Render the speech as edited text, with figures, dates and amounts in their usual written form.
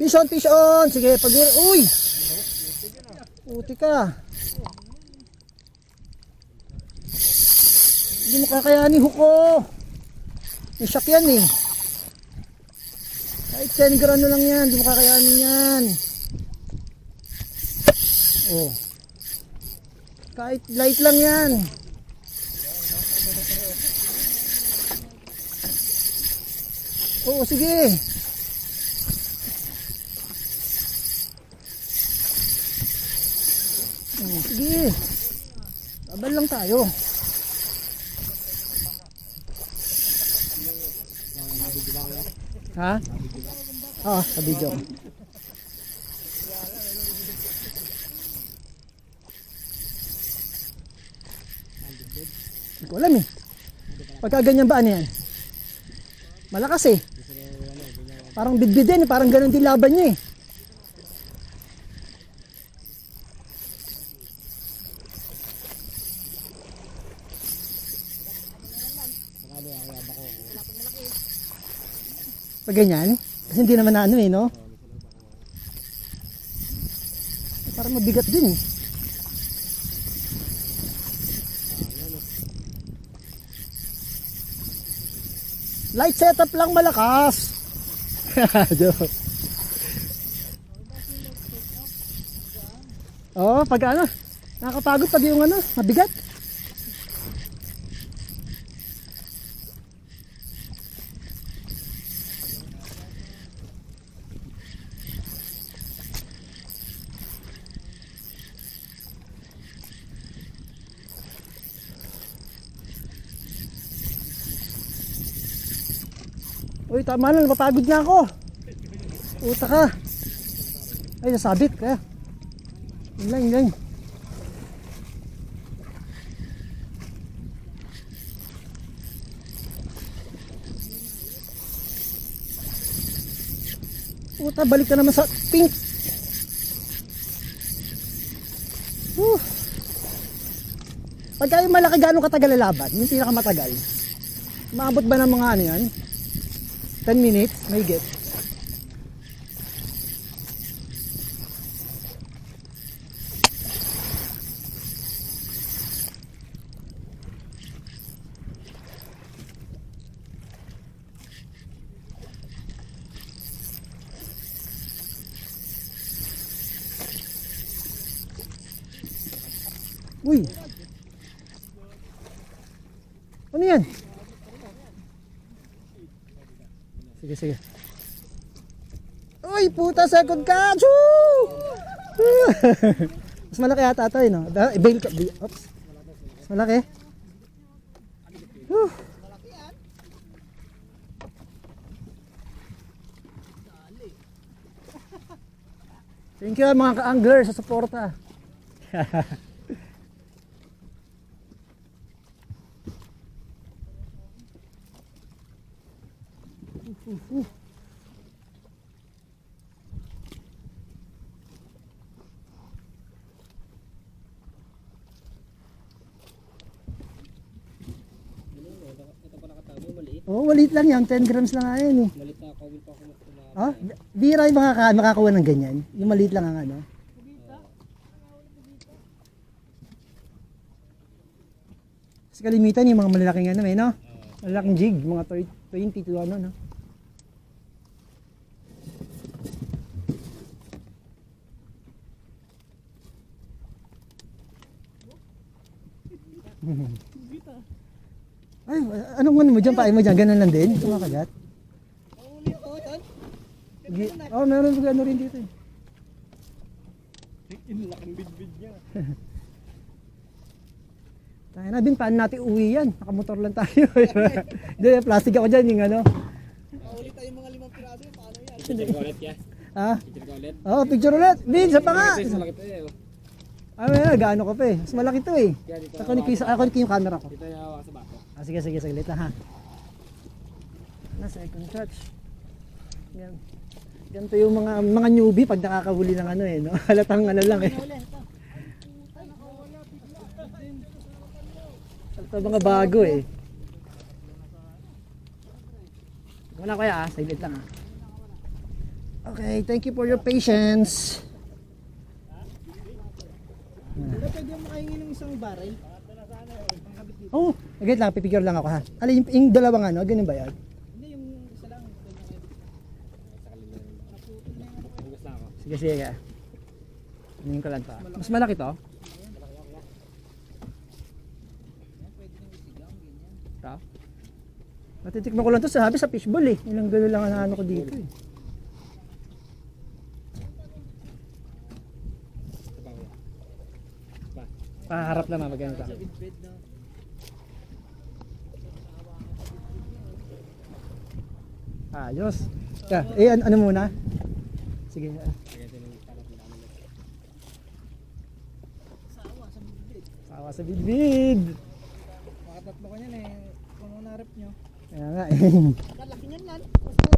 Fish on, fish on. Sige, pag... Uy! Puti ka. Hindi mo kakayanin huko. May shock yan eh. Kahit 10 grano lang yan, hindi mo kakayanin yan. Oh. Kahit light lang yan. Oo, sige. Oh, sige. Laban lang tayo. Ha? Oo, sa video. Hindi ko alam eh. Pagka ganyan ba ano yan? Malakas eh. Parang bidbidin eh. Parang ganun din laban niya eh. Pag ganyan, kasi hindi naman na ano eh, no? Parang mabigat din eh. Light setup lang malakas. Joke. Oo, pag ano, nakakapagod pag yung ano, mabigat. Uy, tama na, napapagod na ako. Puta ka. Ay, nasabit kaya. Yun lang, yun lang. Puta, balik ka naman sa pink. Pagka yung malaki, gano'ng katagal lalaban? Yung pinakamatagal. Maabot ba ng mga ano yan? 10 minutes, may get. Uy! Ano yan? Sige, sige. Uy, puta, second catch! Mas malaki yata ito, no? Bail ko. Oops. Mas malaki. Thank you mga ka-angler sa suporta. Oh, maliit lang yan. 10 grams lang nga yan eh. Maliit na kawin pa ako. Oh, bira yung makakuha ng ganyan. Yung maliit lang ang ano. Kasi kalimitan yung mga malalaking ano eh, no? Malalaking jig, mga 20 to ano, no? Ay, anong ano mo dyan? Paay mo dyan? Ganun lang din? Kumakagat? Oh, meron ano rin dito eh. Laking bidbid niya. Tayo na, Bin, paano natin uwi yan? Nakamotor lang tayo. Hindi, plastic ako dyan yung ano. Mahuli tayo mga 5 piraso, paano yan? Picture ko ulit, ya? Ha? Picture ko ulit? Oo, picture ulit. Bin, sa pa nga. Malaki to eh. Ay, gaano ko pa eh. Mas malaki to eh. Ako yung camera ko. Dito yung hawak sa bato. Sige, saglit lang ha. Second touch. Yan. Ganito yung mga newbie pag nakakahuli ng ano eh, no? Halatang ano lang eh. Ito mga bago eh. Wala kaya saglit lang ah. Okay, thank you for your patience. Wala pwede yung makahingi ng isang barrel. Oh, agad lang, pipigure lang ako ha. Alin, yung dalawang ano, ganun ba yan? Hindi, yung isa lang. Hugas lang ako. Sige, sige. Tingin ko lang to. Mas malaki to? Pwede nang isigang, ganyan. Ito? Natitikman ko lang to, sabi sa fishbowl eh. Ilang gano'n lang ang ano ko dito eh. Paharap naman, maganda. Sa bed na. Ayos. Ano muna? Sige. Sawa sa bed. Sawa sa bidbid. Makatatlo ko yan eh. Kung narap nyo. Kaya nga eh. Kalaki niyan lan. Basta